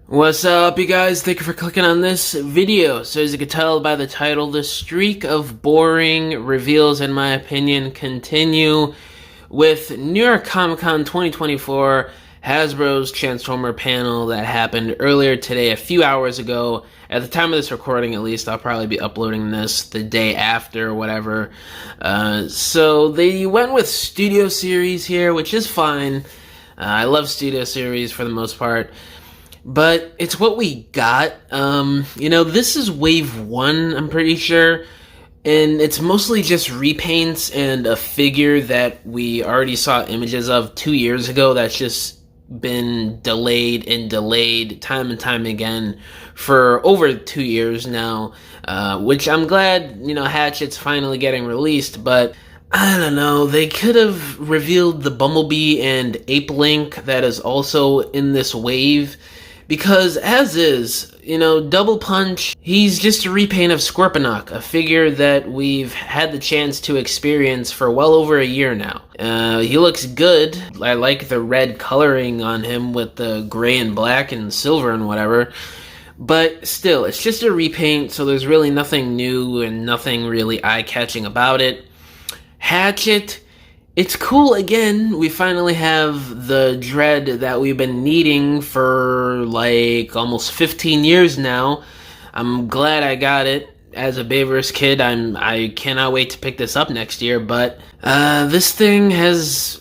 What's up, you guys? Thank you for clicking on this video. So as you can tell by the title, the streak of boring reveals, in my opinion, continue with New York Comic Con 2024, Hasbro's Transformer panel that happened earlier today, a few hours ago. At the time of this recording, at least, I'll probably be uploading this the day after or whatever. So they went with Studio Series here, which is fine. I love Studio Series for the most part. But it's what we got. This is wave 1, I'm pretty sure. And it's mostly just repaints and a figure that we already saw images of 2 years ago that's just been delayed and delayed time and time again for over 2 years now. Which I'm glad, Hatchet's finally getting released, but I don't know, they could have revealed the Bumblebee and Ape Link that is also in this wave. Because as is, Double Punch, he's just a repaint of Scorponok, a figure that we've had the chance to experience for well over a year now. He looks good. I like the red coloring on him with the gray and black and silver and whatever. But still, it's just a repaint, so there's really nothing new and nothing really eye-catching about it. Hatchet, it's cool again. We finally have the Dread that we've been needing for like almost 15 years now. I'm glad I got it. As a Bayverse kid, I cannot wait to pick this up next year, but this thing has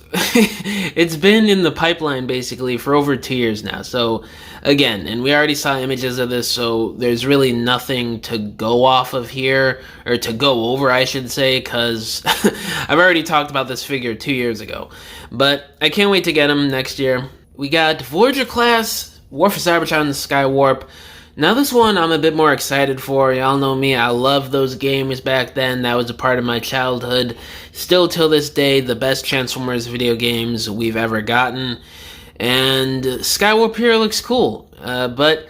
it's been in the pipeline basically for over 2 years now. So again, and we already saw images of this, so there's really nothing to go off of here, or to go over, I should say, because I've already talked about this figure 2 years ago. But I can't wait to get him next year. We got Voyager class, War for Cybertron, Skywarp. Now this one I'm a bit more excited for. Y'all know me, I loved those games back then. That was a part of my childhood. Still till this day, the best Transformers video games we've ever gotten. And Skywarp here looks cool. But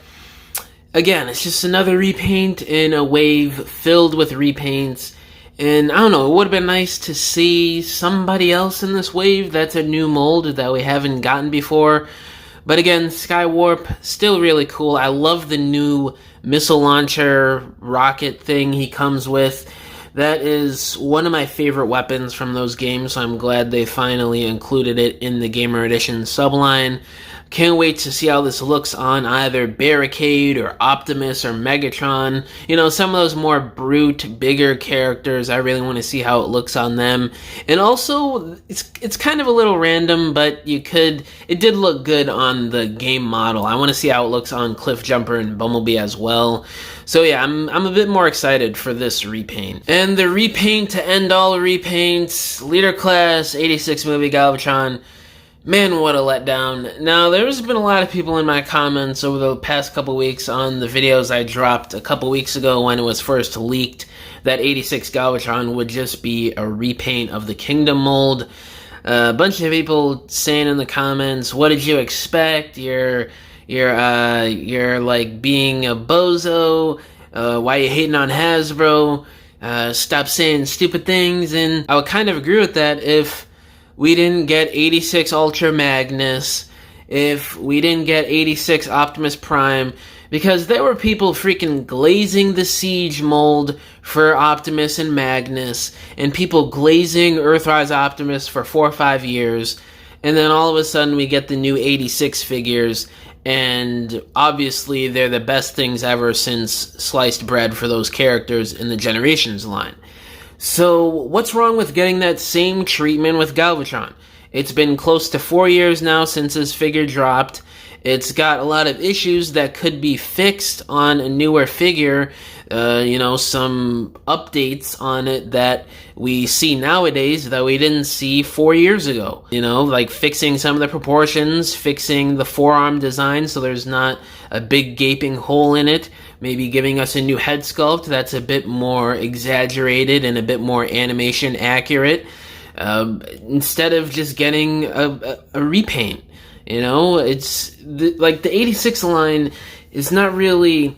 again, it's just another repaint in a wave filled with repaints. And I don't know, it would have been nice to see somebody else in this wave that's a new mold that we haven't gotten before. But again, Skywarp, still really cool. I love the new missile launcher rocket thing he comes with. That is one of my favorite weapons from those games, so I'm glad they finally included it in the Gamer Edition subline. Can't wait to see how this looks on either Barricade or Optimus or Megatron. Some of those more brute, bigger characters, I really want to see how it looks on them. And also, it's kind of a little random, but it did look good on the game model. I want to see how it looks on Cliffjumper and Bumblebee as well. So yeah, I'm a bit more excited for this repaint. And the repaint to end all repaints, Leader Class 86 movie Galvatron. Man, what a letdown. Now, there's been a lot of people in my comments over the past couple weeks on the videos I dropped a couple weeks ago when it was first leaked that 86 Galvatron would just be a repaint of the Kingdom mold. A bunch of people saying in the comments, what did you expect? You're like being a bozo. Why you hating on Hasbro? Stop saying stupid things. And I would kind of agree with that if we didn't get 86 Ultra Magnus, if we didn't get 86 Optimus Prime, because there were people freaking glazing the Siege mold for Optimus and Magnus, and people glazing Earthrise Optimus for 4 or 5 years, and then all of a sudden we get the new 86 figures, and obviously they're the best things ever since sliced bread for those characters in the Generations line. So, what's wrong with getting that same treatment with Galvatron? It's been close to 4 years now since this figure dropped. It's got a lot of issues that could be fixed on a newer figure. Some updates on it that we see nowadays that we didn't see 4 years ago. Like fixing some of the proportions, fixing the forearm design so there's not a big gaping hole in it. Maybe giving us a new head sculpt that's a bit more exaggerated and a bit more animation accurate, instead of just getting a repaint. It's like the 86 line is not really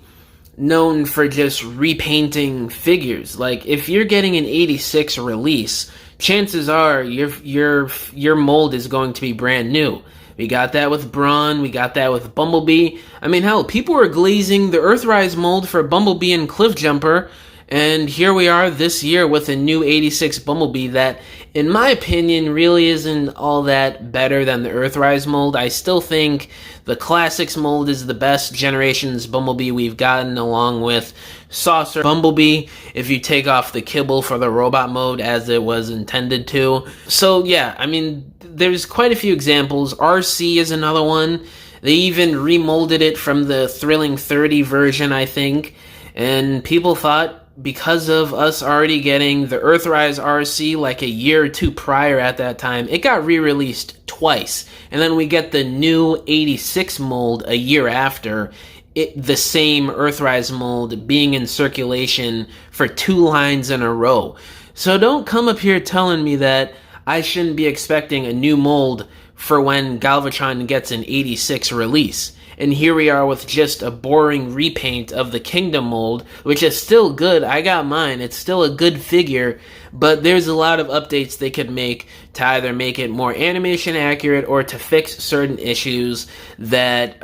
known for just repainting figures. Like if you're getting an 86 release, chances are your mold is going to be brand new. We got that with Brawn. We got that with Bumblebee. I mean, hell, people were glazing the Earthrise mold for Bumblebee and Cliffjumper, and here we are this year with a new 86 Bumblebee that, in my opinion, really isn't all that better than the Earthrise mold. I still think the Classics mold is the best Generations Bumblebee we've gotten, along with Saucer Bumblebee, if you take off the kibble for the robot mode as it was intended to. So yeah, I mean, there's quite a few examples. RC is another one. They even remolded it from the Thrilling 30 version, I think, and people thought, because of us already getting the Earthrise RC like a year or two prior at that time, it got re-released twice. And then we get the new 86 mold a year after, the same Earthrise mold being in circulation for 2 lines in a row. So don't come up here telling me that I shouldn't be expecting a new mold for when Galvatron gets an 86 release. And here we are with just a boring repaint of the Kingdom mold, which is still good. I got mine. It's still a good figure, but there's a lot of updates they could make to either make it more animation accurate or to fix certain issues that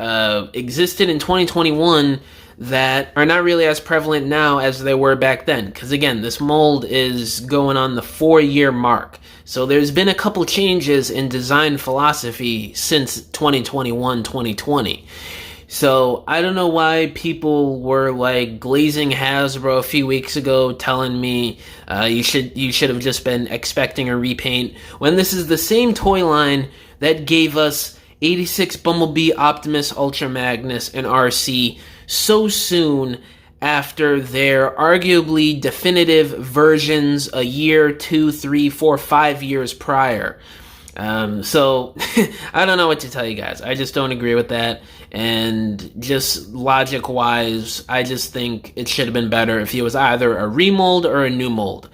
existed in 2021 that are not really as prevalent now as they were back then. Because again, this mold is going on the 4-year mark. So there's been a couple changes in design philosophy since 2021-2020. So I don't know why people were like glazing Hasbro a few weeks ago telling me you should have just been expecting a repaint, when this is the same toy line that gave us 86 Bumblebee, Optimus, Ultra Magnus, and RC so soon after their arguably definitive versions a year, 2, 3, 4, 5 years prior. So I don't know what to tell you guys. I just don't agree with that. And just logic-wise, I just think it should have been better if it was either a remold or a new mold.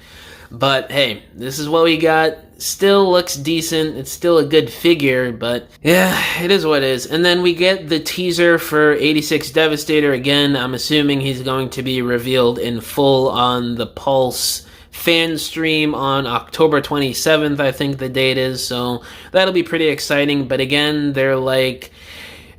But hey, this is what we got. Still looks decent. It's still a good figure, but yeah, it is what it is. And then we get the teaser for 86 Devastator again. I'm assuming he's going to be revealed in full on the Pulse fan stream on October 27th, I think the date is. So that'll be pretty exciting. But again, they're like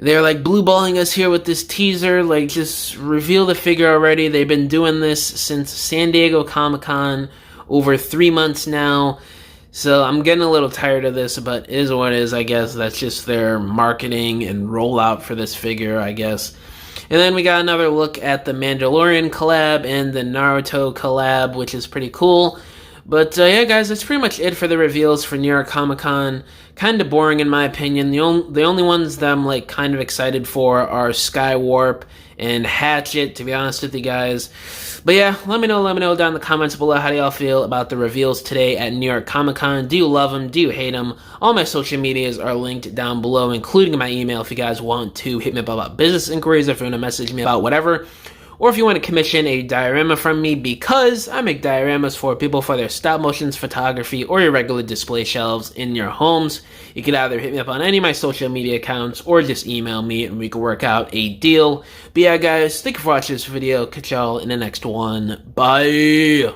blue balling us here with this teaser. Like, just reveal the figure already. They've been doing this since San Diego Comic-Con, over 3 months now. So I'm getting a little tired of this, but it is what it is, I guess. That's just their marketing and rollout for this figure, I guess. And then we got another look at the Mandalorian collab and the Naruto collab, which is pretty cool. But yeah, guys, that's pretty much it for the reveals for New York Comic Con. Kind of boring in my opinion. The only ones that I'm like kind of excited for are Skywarp and Hatchet, to be honest with you guys. But yeah, let me know down in the comments below, how do y'all feel about the reveals today at New York Comic Con? Do you love them? Do you hate them? All my social medias are linked down below, including my email if you guys want to hit me up about business inquiries, if you want to message me about whatever. Or if you want to commission a diorama from me, because I make dioramas for people for their stop motions photography or your regular display shelves in your homes. You can either hit me up on any of my social media accounts or just email me and we can work out a deal. But yeah, guys, thank you for watching this video. Catch y'all in the next one. Bye!